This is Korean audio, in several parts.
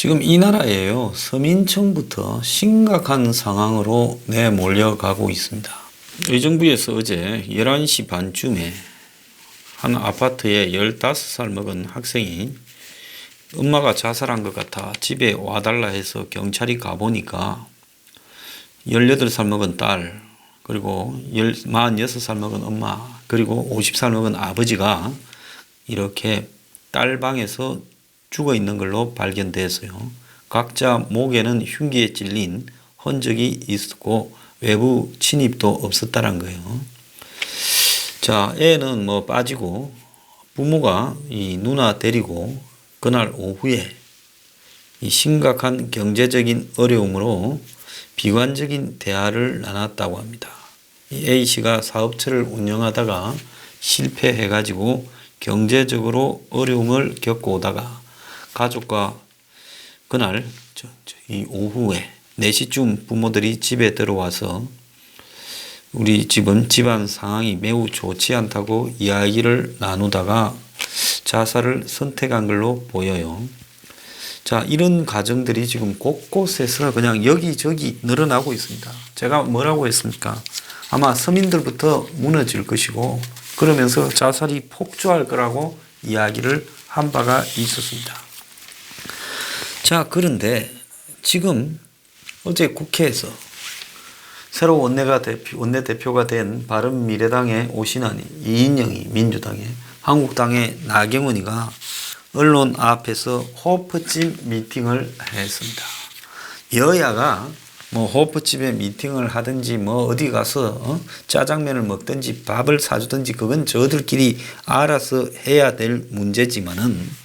지금 이 나라에요. 서민층부터 심각한 상황으로 내몰려가고 있습니다. 의정부에서 어제 11시 반쯤에 한 아파트에 15살 먹은 학생이 엄마가 자살한 것 같아 집에 와달라 해서 경찰이 가보니까 18살 먹은 딸, 그리고 46살 먹은 엄마, 그리고 50살 먹은 아버지가 이렇게 딸 방에서 죽어 있는 걸로 발견됐어요. 각자 목에는 흉기에 찔린 흔적이 있었고 외부 침입도 없었다는 거예요. 자, 애는 뭐 빠지고 부모가 이 누나 데리고 그날 오후에 이 심각한 경제적인 어려움으로 비관적인 대화를 나눴다고 합니다. 이 A씨가 사업체를 운영하다가 실패해가지고 경제적으로 어려움을 겪고 오다가 가족과 그날 이 오후에 4시쯤 부모들이 집에 들어와서 우리 집은 집안 상황이 매우 좋지 않다고 이야기를 나누다가 자살을 선택한 걸로 보여요. 자, 이런 가정들이 지금 곳곳에서 그냥 여기저기 늘어나고 있습니다. 제가 뭐라고 했습니까? 아마 서민들부터 무너질 것이고 그러면서 자살이 폭주할 거라고 이야기를 한 바가 있었습니다. 자, 그런데 지금 어제 국회에서 새로 원내대표가 된 바른미래당의 오신환이, 이인영이 민주당의, 한국당의 나경원이가 언론 앞에서 호프집 미팅을 했습니다. 여야가 뭐 호프집에 미팅을 하든지 뭐 어디 가서 짜장면을 먹든지 밥을 사주든지 그건 저들끼리 알아서 해야 될 문제지만은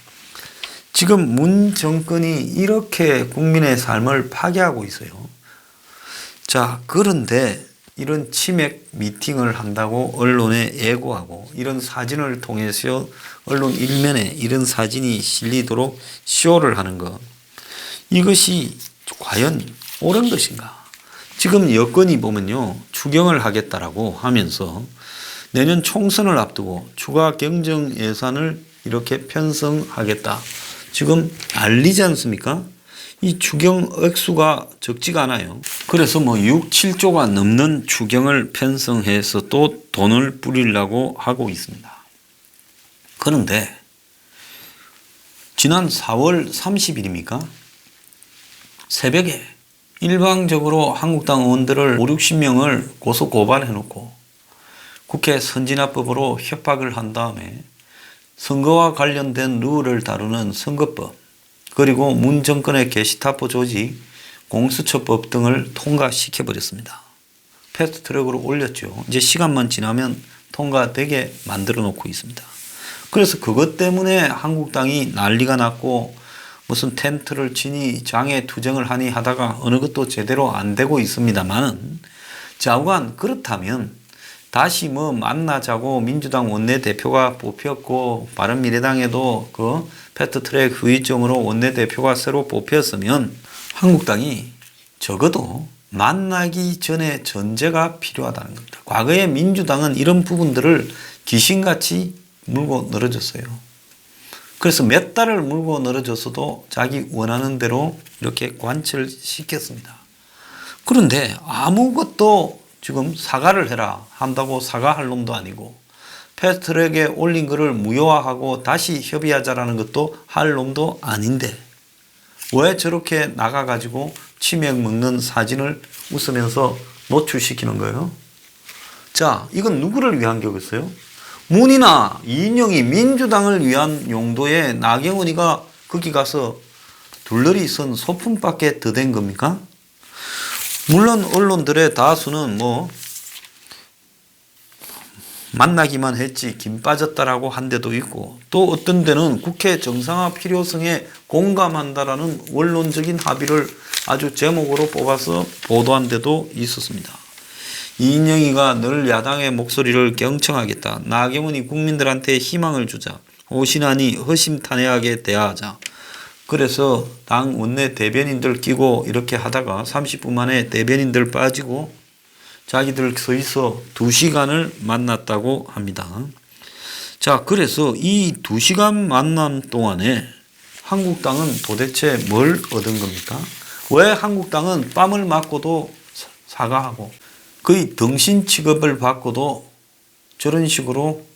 지금 문 정권이 이렇게 국민의 삶을 파괴하고 있어요. 자, 그런데 이런 치맥 미팅을 한다고 언론에 예고하고 이런 사진을 통해서 언론 일면에 이런 사진이 실리도록 쇼를 하는 것, 이것이 과연 옳은 것인가? 지금 여권이 보면요, 추경을 하겠다라고 하면서 내년 총선을 앞두고 추가 경정 예산을 이렇게 편성하겠다. 지금 알리지 않습니까? 이 추경 액수가 적지가 않아요. 그래서 뭐 6, 7조가 넘는 추경을 편성해서 또 돈을 뿌리려고 하고 있습니다. 그런데 지난 4월 30일입니까? 새벽에 일방적으로 한국당 의원들을 5, 60명을 고소 고발해놓고 국회 선진화법으로 협박을 한 다음에 선거와 관련된 룰을 다루는 선거법, 그리고 문 정권의 게시타포 조직, 공수처법 등을 통과시켜버렸습니다. 패스트트랙으로 올렸죠. 이제 시간만 지나면 통과되게 만들어 놓고 있습니다. 그래서 그것 때문에 한국당이 난리가 났고 무슨 텐트를 치니 장애 투쟁을 하니 하다가 어느 것도 제대로 안 되고 있습니다만, 좌우간 그렇다면 다시 뭐 만나자고 민주당 원내대표가 뽑혔고 바른미래당에도 그 패스트트랙 후의점으로 원내대표가 새로 뽑혔으면 한국당이 적어도 만나기 전에 전제가 필요하다는 겁니다. 과거에 민주당은 이런 부분들을 귀신같이 물고 늘어졌어요. 그래서 몇 달을 물고 늘어졌어도 자기 원하는 대로 이렇게 관철시켰습니다. 그런데 아무것도 지금 사과를 해라 한다고 사과할 놈도 아니고 패스트트랙에 올린 것을 무효화하고 다시 협의하자라는 것도 할 놈도 아닌데 왜 저렇게 나가가지고 치맥 먹는 사진을 웃으면서 노출시키는 거예요? 자, 이건 누구를 위한 거겠어요? 문이나 이인영이 민주당을 위한 용도에 나경원이가 거기 가서 둘러리 선 소품밖에 더 된 겁니까? 물론 언론들의 다수는 뭐 만나기만 했지 김 빠졌다라고 한 데도 있고 또 어떤 데는 국회 정상화 필요성에 공감한다라는 원론적인 합의를 아주 제목으로 뽑아서 보도한 데도 있었습니다. 이인영이가 늘 야당의 목소리를 경청하겠다. 나경원이 국민들한테 희망을 주자. 오신환이 허심탄회하게 대화하자. 그래서 당 원내 대변인들 끼고 이렇게 하다가 30분 만에 대변인들 빠지고 자기들 서있어 2시간을 만났다고 합니다. 자, 그래서 이 2시간 만남 동안에 한국당은 도대체 뭘 얻은 겁니까? 왜 한국당은 뺨을 맞고도 사과하고 거의 등신 취급을 받고도 저런 식으로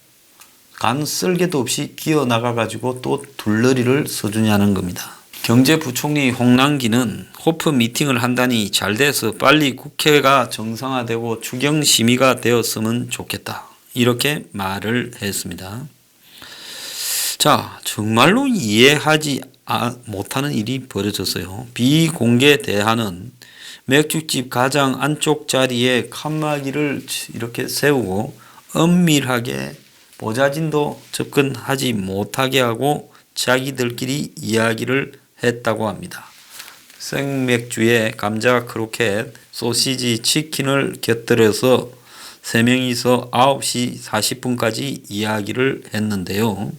간 쓸개도 없이 기어나가가지고 또 둘러리를 서주냐는 겁니다. 경제부총리 홍남기는 호프 미팅을 한다니 잘 돼서 빨리 국회가 정상화되고 추경심의가 되었으면 좋겠다. 이렇게 말을 했습니다. 자, 정말로 이해하지 못하는 일이 벌어졌어요. 비공개 대화는 맥주집 가장 안쪽 자리에 칸막이를 이렇게 세우고 은밀하게 보좌진도 접근하지 못하게 하고 자기들끼리 이야기를 했다고 합니다. 생맥주에 감자 크로켓, 소시지, 치킨을 곁들여서 3명이서 9시 40분까지 이야기를 했는데요.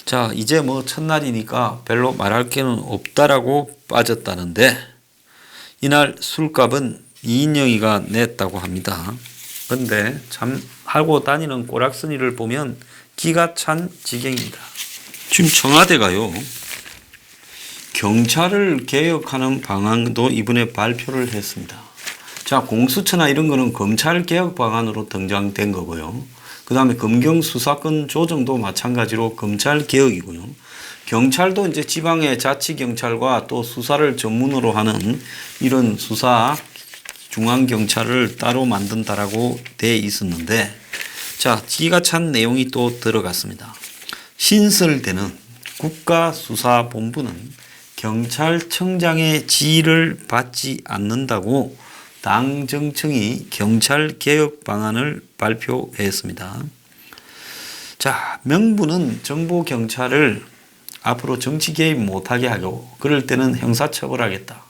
자, 이제 뭐 첫날이니까 별로 말할 게는 없다라고 빠졌다는데 이날 술값은 이인영이가 냈다고 합니다. 근데 참 하고 다니는 꼬락서니를 보면 기가 찬 지경입니다. 지금 청와대가요. 경찰을 개혁하는 방안도 이번에 발표를 했습니다. 자, 공수처나 이런 거는 검찰 개혁 방안으로 등장된 거고요. 그 다음에 검경 수사권 조정도 마찬가지로 검찰 개혁이고요. 경찰도 이제 지방의 자치경찰과 또 수사를 전문으로 하는 이런 수사 중앙경찰을 따로 만든다라고 돼 있었는데, 자, 기가 찬 내용이 또 들어갔습니다. 신설되는 국가수사본부는 경찰청장의 지휘를 받지 않는다고 당정청이 경찰개혁 방안을 발표했습니다. 자, 명분은 정보 경찰을 앞으로 정치 개입 못하게 하고 그럴 때는 형사처벌하겠다.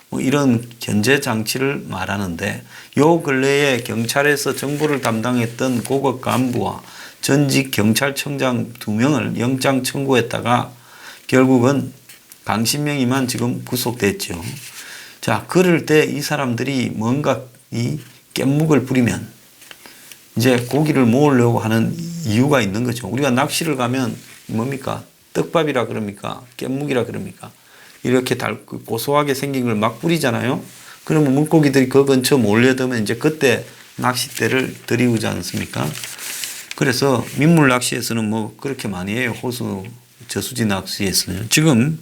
뭐 이런 견제 장치를 말하는데 요 근래에 경찰에서 정보를 담당했던 고급 간부와 전직 경찰청장 2명을 영장 청구했다가 결국은 강신명이만 지금 구속됐죠. 자, 그럴 때 이 사람들이 뭔가 이 깻묵을 부리면 이제 고기를 모으려고 하는 이유가 있는 거죠. 우리가 낚시를 가면 뭡니까? 떡밥이라 그럽니까? 깻묵이라 그럽니까? 이렇게 고소하게 생긴 걸 막 뿌리잖아요. 그러면 물고기들이 그 근처 몰려들면 이제 그때 낚싯대를 들이우지 않습니까? 그래서 민물 낚시에서는 뭐 그렇게 많이 해요. 호수 저수지 낚시에서는. 지금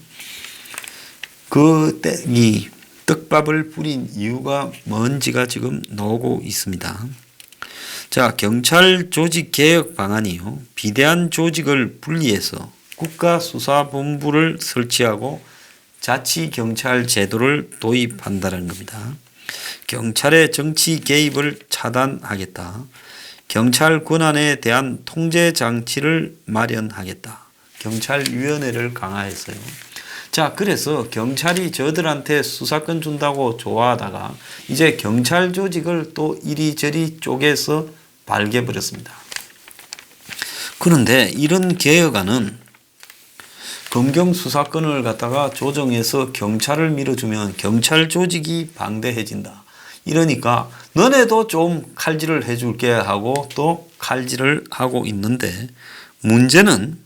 이 떡밥을 뿌린 이유가 뭔지가 지금 나오고 있습니다. 자, 경찰 조직 개혁 방안이요. 비대한 조직을 분리해서 국가수사본부를 설치하고 자치경찰 제도를 도입한다는 겁니다. 경찰의 정치 개입을 차단하겠다. 경찰 권한에 대한 통제 장치를 마련하겠다. 경찰위원회를 강화했어요. 자, 그래서 경찰이 저들한테 수사권 준다고 좋아하다가 이제 경찰 조직을 또 이리저리 쪼개서 발개버렸습니다. 그런데 이런 개혁안은 검경 수사권을 갖다가 조정해서 경찰을 밀어주면 경찰 조직이 방대해진다. 이러니까 너네도 좀 칼질을 해줄게 하고 또 칼질을 하고 있는데 문제는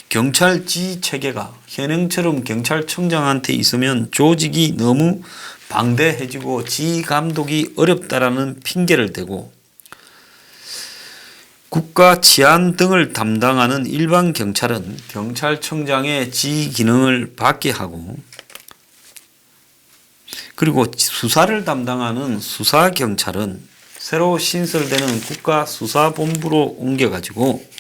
경찰 지휘 체계가 현행처럼 경찰청장한테 있으면 조직이 너무 방대해지고 지휘 감독이 어렵다라는 핑계를 대고 국가 치안 등을 담당하는 일반 경찰은 경찰청장의 지휘 기능을 받게 하고 그리고 수사를 담당하는 수사경찰은 새로 신설되는 국가수사본부로 옮겨가지고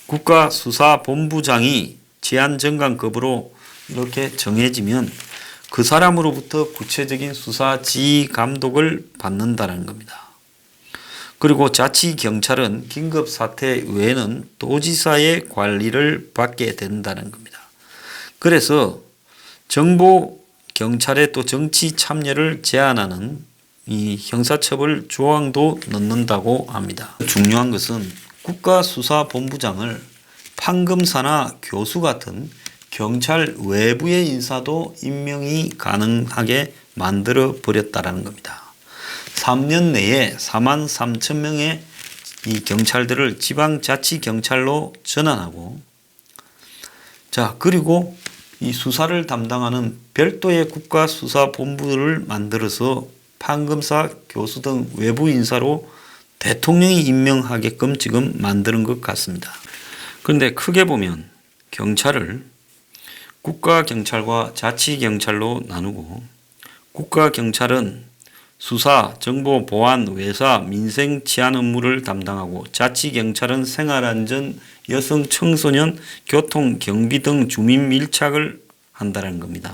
국가수사본부장이 제한정강급으로 이렇게 정해지면 그 사람으로부터 구체적인 수사 지휘 감독을 받는다는 겁니다. 그리고 자치경찰은 긴급사태 외에는 도지사의 관리를 받게 된다는 겁니다. 그래서 정보경찰의 또 정치 참여를 제한하는 이 형사처벌 조항도 넣는다고 합니다. 중요한 것은 국가수사본부장을 판검사나 교수 같은 경찰 외부의 인사도 임명이 가능하게 만들어 버렸다는 겁니다. 3년 내에 43,000명의 이 경찰들을 지방자치경찰로 전환하고 자, 그리고 이 수사를 담당하는 별도의 국가수사본부를 만들어서 판검사, 교수 등 외부 인사로 대통령이 임명하게끔 지금 만드는 것 같습니다. 그런데 크게 보면 경찰을 국가경찰과 자치경찰로 나누고, 국가경찰은 수사, 정보, 보안, 외사, 민생, 치안 업무를 담당하고, 자치경찰은 생활안전, 여성, 청소년, 교통, 경비 등 주민 밀착을 한다는 겁니다.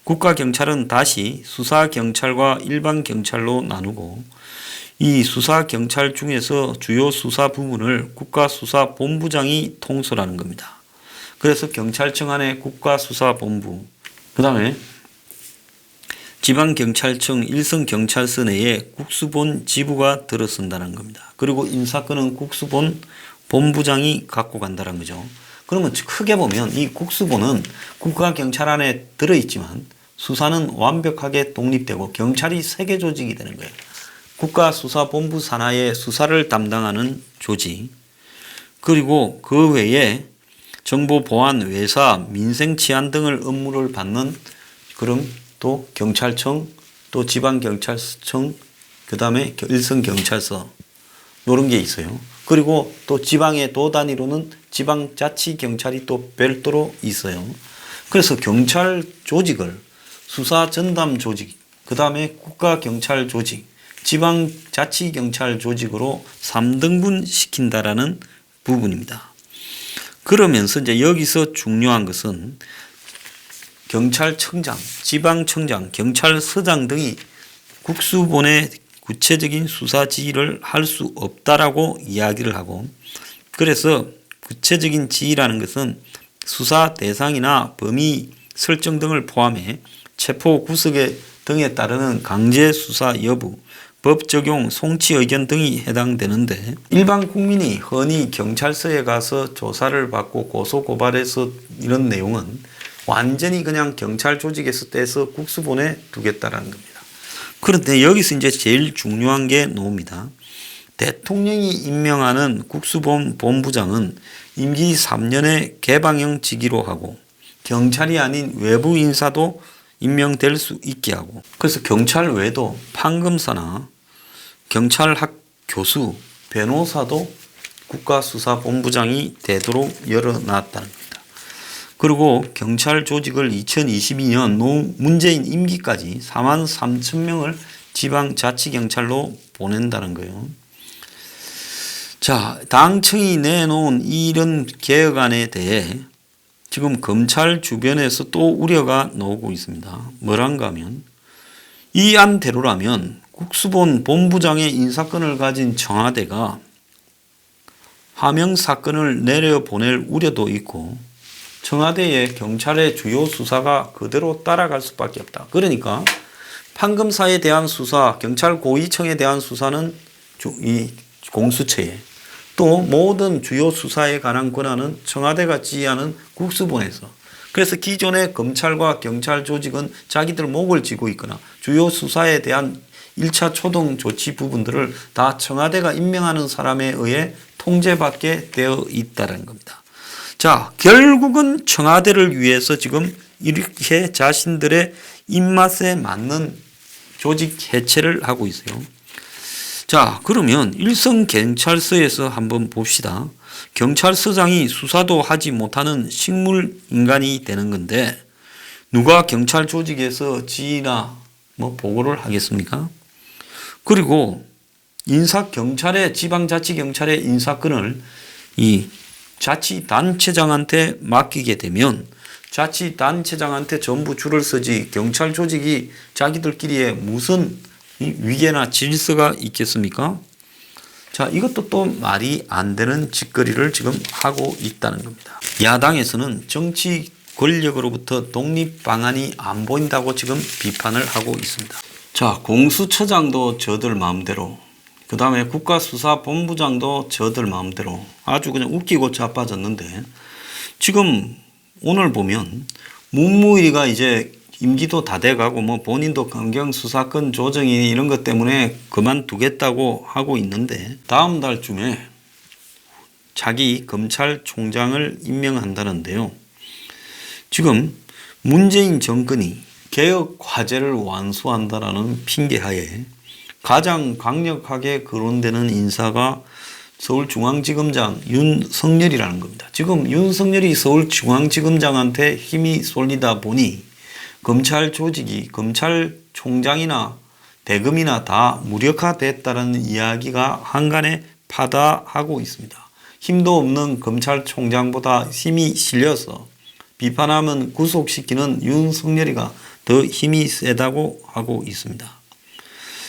국가경찰은 다시 수사경찰과 일반경찰로 나누고, 이 수사경찰 중에서 주요 수사 부문을 국가수사본부장이 통솔하는 겁니다. 그래서 경찰청 안에 국가수사본부, 그 다음에 지방경찰청 일선경찰서 내에 국수본 지부가 들어선다는 겁니다. 그리고 인사권은 국수본 본부장이 갖고 간다는 거죠. 그러면 크게 보면 이 국수본은 국가경찰 안에 들어있지만 수사는 완벽하게 독립되고 경찰이 세계 조직이 되는 거예요. 국가수사본부 산하의 수사를 담당하는 조직, 그리고 그 외에 정보 보안, 외사, 민생 치안 등을 업무를 받는 그런 또 경찰청, 또 지방경찰청, 그 다음에 일선경찰서 이런 게 있어요. 그리고 또 지방의 도 단위로는 지방자치경찰이 또 별도로 있어요. 그래서 경찰 조직을 수사전담 조직, 그 다음에 국가경찰 조직, 지방자치경찰 조직으로 3등분 시킨다라는 부분입니다. 그러면서 이제 여기서 중요한 것은 경찰청장, 지방청장, 경찰서장 등이 국수본의 구체적인 수사 지휘를 할 수 없다라고 이야기를 하고, 그래서 구체적인 지휘라는 것은 수사 대상이나 범위 설정 등을 포함해 체포 구속에 등에 따르는 강제 수사 여부, 법 적용, 송치 의견 등이 해당되는데, 일반 국민이 흔히 경찰서에 가서 조사를 받고 고소 고발해서 이런 내용은 완전히 그냥 경찰 조직에서 떼서 국수본에 두겠다라는 겁니다. 그런데 여기서 이제 제일 중요한 게 나옵니다. 대통령이 임명하는 국수본 본부장은 임기 3년의 개방형 직위로 하고, 경찰이 아닌 외부 인사도 임명될 수 있게 하고, 그래서 경찰 외에도 판검사나 경찰학 교수, 변호사도 국가수사본부장이 되도록 열어놨다는 겁니다. 그리고 경찰 조직을 2022년 문재인 임기까지 43,000명을 지방자치경찰로 보낸다는 거예요. 자, 당청이 내놓은 이런 개혁안에 대해 지금 검찰 주변에서 또 우려가 나오고 있습니다. 뭐란가 하면, 이 안대로라면 국수본 본부장의 인사권을 가진 청와대가 하명 사건을 내려보낼 우려도 있고, 청와대의 경찰의 주요 수사가 그대로 따라갈 수밖에 없다. 그러니까 판검사에 대한 수사, 경찰 고위청에 대한 수사는 이 공수처에, 또 모든 주요 수사에 관한 권한은 청와대가 지휘하는 국수본에서, 그래서 기존의 검찰과 경찰 조직은 자기들 목을 쥐고 있거나 주요 수사에 대한 1차 초동 조치 부분들을 다 청와대가 임명하는 사람에 의해 통제받게 되어 있다는 겁니다. 자, 결국은 청와대를 위해서 지금 이렇게 자신들의 입맛에 맞는 조직 해체를 하고 있어요. 자, 그러면 일선경찰서에서 한번 봅시다. 경찰서장이 수사도 하지 못하는 식물 인간이 되는 건데, 누가 경찰 조직에서 지휘나 보고를 하겠습니까? 그리고 경찰의 지방자치경찰의 인사권을 이 자치단체장한테 맡기게 되면 자치단체장한테 전부 줄을 서지 경찰 조직이 자기들끼리의 무슨 위계나 질서가 있겠습니까? 자, 이것도 또 말이 안 되는 짓거리를 지금 하고 있다는 겁니다. 야당에서는 정치 권력으로부터 독립 방안이 안 보인다고 지금 비판을 하고 있습니다. 자, 공수처장도 저들 마음대로, 그 다음에 국가수사본부장도 저들 마음대로 아주 그냥 웃기고 자빠졌는데, 지금 오늘 보면 문무일이가 이제 임기도 다 돼가고 본인도 검경수사권 조정이 이런 것 때문에 그만두겠다고 하고 있는데, 다음 달쯤에 자기 검찰총장을 임명한다는데요. 지금 문재인 정권이 개혁 과제를 완수한다라는 핑계하에 가장 강력하게 거론되는 인사가 서울중앙지검장 윤석열이라는 겁니다. 지금 윤석열이 서울중앙지검장한테 힘이 쏠리다 보니 검찰 조직이 검찰총장이나 대검이나 다 무력화됐다는 이야기가 한간에 파다하고 있습니다. 힘도 없는 검찰총장보다 힘이 실려서 비판하면 구속시키는 윤석열이가 더 힘이 세다고 하고 있습니다.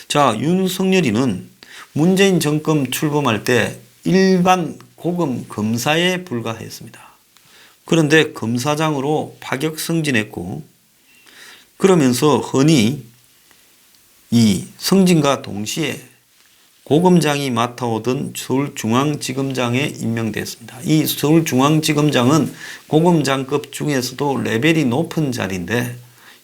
자, 윤석열이는 문재인 정권 출범할 때 일반 고급 검사에 불과했습니다. 그런데 검사장으로 파격 승진했고, 그러면서 흔히 이 승진과 동시에 고검장이 맡아오던 서울중앙지검장에 임명됐습니다. 이 서울중앙지검장은 고검장급 중에서도 레벨이 높은 자리인데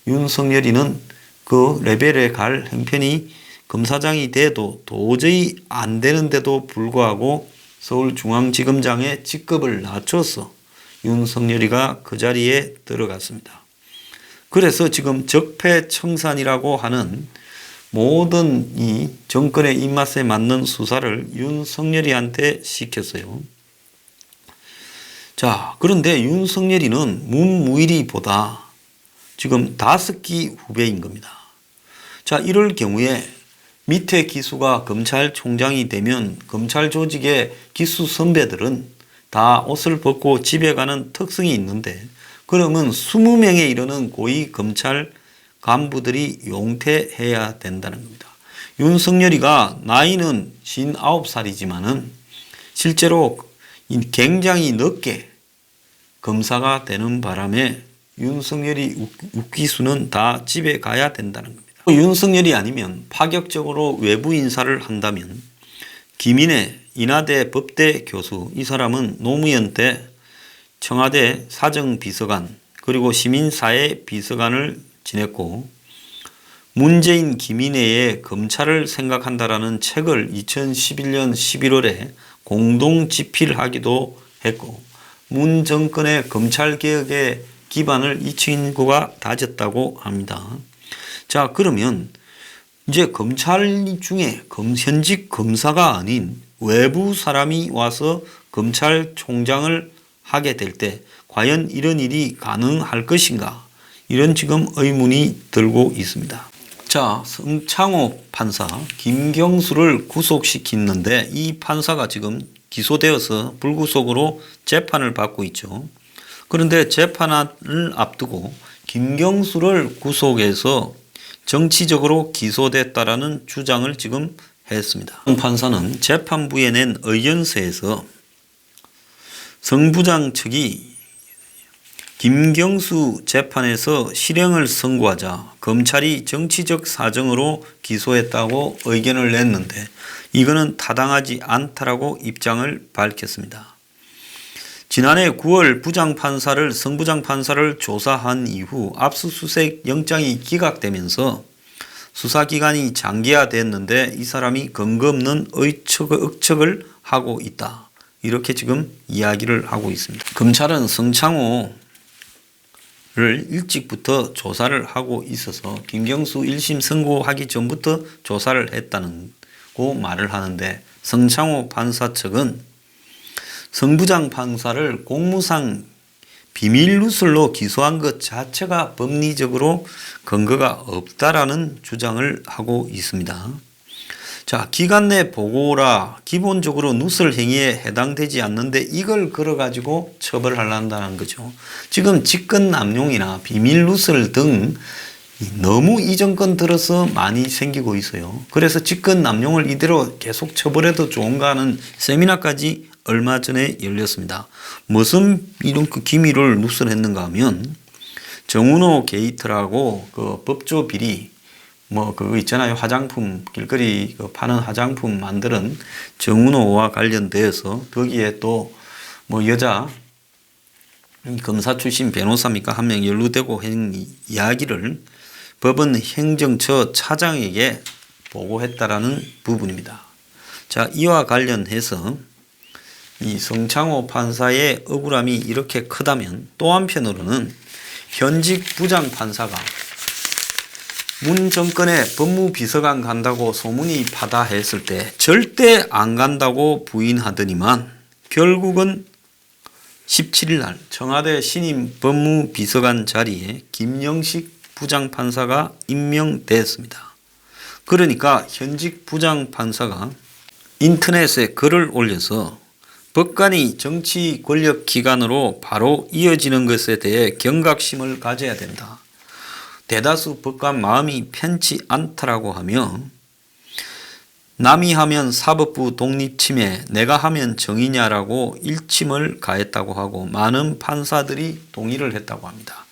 윤석열이는 그 레벨에 갈 형편이 검사장이 돼도 도저히 안 되는데도 불구하고 서울중앙지검장의 직급을 낮춰서 윤석열이가 그 자리에 들어갔습니다. 그래서 지금 적폐청산이라고 하는 모든 이 정권의 입맛에 맞는 수사를 윤석열이한테 시켰어요. 자, 그런데 윤석열이는 문무일이보다 지금 5기 후배인 겁니다. 자, 이럴 경우에 밑에 기수가 검찰총장이 되면 검찰 조직의 기수 선배들은 다 옷을 벗고 집에 가는 특성이 있는데, 그러면 20명에 이르는 고위 검찰 간부들이 용퇴해야 된다는 겁니다. 윤석열이가 나이는 59살이지만은 실제로 굉장히 늦게 검사가 되는 바람에 윤석열이 6기수는 다 집에 가야 된다는 겁니다. 윤석열이 아니면 파격적으로 외부 인사를 한다면 김인혜 인하대 법대 교수, 이 사람은 노무현 때 청와대 사정비서관 그리고 시민사회 비서관을 지냈고, 문재인 김인혜의 검찰을 생각한다라는 책을 2011년 11월에 공동 집필하기도 했고, 문 정권의 검찰개혁의 기반을 이 친구가 다졌다고 합니다. 자, 그러면 이제 검찰 중에 현직 검사가 아닌 외부 사람이 와서 검찰총장을 하게 될 때 과연 이런 일이 가능할 것인가, 이런 지금 의문이 들고 있습니다. 자, 성창호 판사 김경수를 구속시켰는데 이 판사가 지금 기소되어서 불구속으로 재판을 받고 있죠. 그런데 재판을 앞두고 김경수를 구속해서 정치적으로 기소됐다라는 주장을 지금 했습니다. 판사는 재판부에 낸 의견서에서 성 부장 측이 김경수 재판에서 실형을 선고하자 검찰이 정치적 사정으로 기소했다고 의견을 냈는데 이거는 타당하지 않다라고 입장을 밝혔습니다. 지난해 9월 성 부장판사를 조사한 이후 압수수색 영장이 기각되면서 수사기간이 장기화됐는데 이 사람이 근거 없는 억측을 하고 있다, 이렇게 지금 이야기를 하고 있습니다. 검찰은 성창호를 일찍부터 조사를 하고 있어서 김경수 1심 선고하기 전부터 조사를 했다고 말을 하는데, 성창호 판사 측은 성 부장 판사를 공무상 비밀 누설로 기소한 것 자체가 법리적으로 근거가 없다라는 주장을 하고 있습니다. 자, 기간 내 보고라 기본적으로 누설 행위에 해당되지 않는데 이걸 걸어가지고 처벌하려는 거죠. 지금 직권남용이나 비밀 누설 등 너무 이 정권 들어서 많이 생기고 있어요. 그래서 직권남용을 이대로 계속 처벌해도 좋은가 하는 세미나까지 얼마 전에 열렸습니다. 무슨 이런 그 기밀을 누설했는가 하면 정운호 게이트라고 그 법조 비리 그거 있잖아요. 화장품 길거리 파는 화장품 만드는 정운호와 관련되어서 거기에 또 여자 검사 출신 변호사입니까 한 명 연루되고 한 이야기를 법원 행정처 차장에게 보고했다라는 부분입니다. 자, 이와 관련해서 이 성창호 판사의 억울함이 이렇게 크다면 또 한편으로는 현직 부장판사가 문 정권에 법무비서관 간다고 소문이 파다했을 때 절대 안 간다고 부인하더니만 결국은 17일 날 청와대 신임 법무비서관 자리에 김영식 부장판사가 임명됐습니다. 그러니까 현직 부장판사가 인터넷에 글을 올려서 법관이 정치 권력 기관으로 바로 이어지는 것에 대해 경각심을 가져야 된다. 대다수 법관 마음이 편치 않다라고 하며 남이 하면 사법부 독립침해, 내가 하면 정의냐라고 일침을 가했다고 하고 많은 판사들이 동의를 했다고 합니다.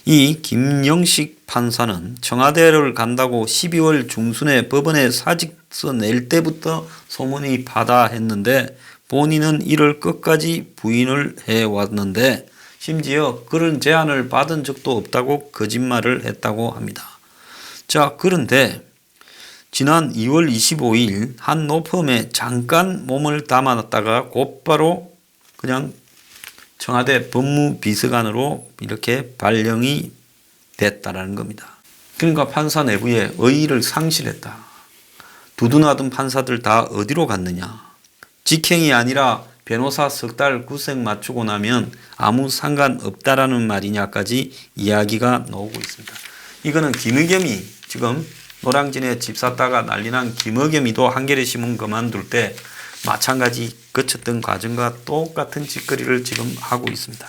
이 김영식 판사는 청와대를 간다고 12월 중순에 법원에 사직서 낼 때부터 소문이 파다했는데 본인은 이를 끝까지 부인을 해왔는데 심지어 그런 제안을 받은 적도 없다고 거짓말을 했다고 합니다. 자, 그런데 지난 2월 25일 한 로펌에 잠깐 몸을 담아놨다가 곧바로 그냥 청와대 법무비서관으로 이렇게 발령이 됐다라는 겁니다. 그러니까 판사 내부에 의의를 상실했다. 두둔하던 판사들 다 어디로 갔느냐. 직행이 아니라 변호사 석 달 구색 맞추고 나면 아무 상관없다라는 말이냐까지 이야기가 나오고 있습니다. 이거는 김의겸이 지금 노량진에 집 샀다가 난리난 김의겸이도 한겨레 신문 그만둘 때 마찬가지 거쳤던 과정과 똑같은 짓거리를 지금 하고 있습니다.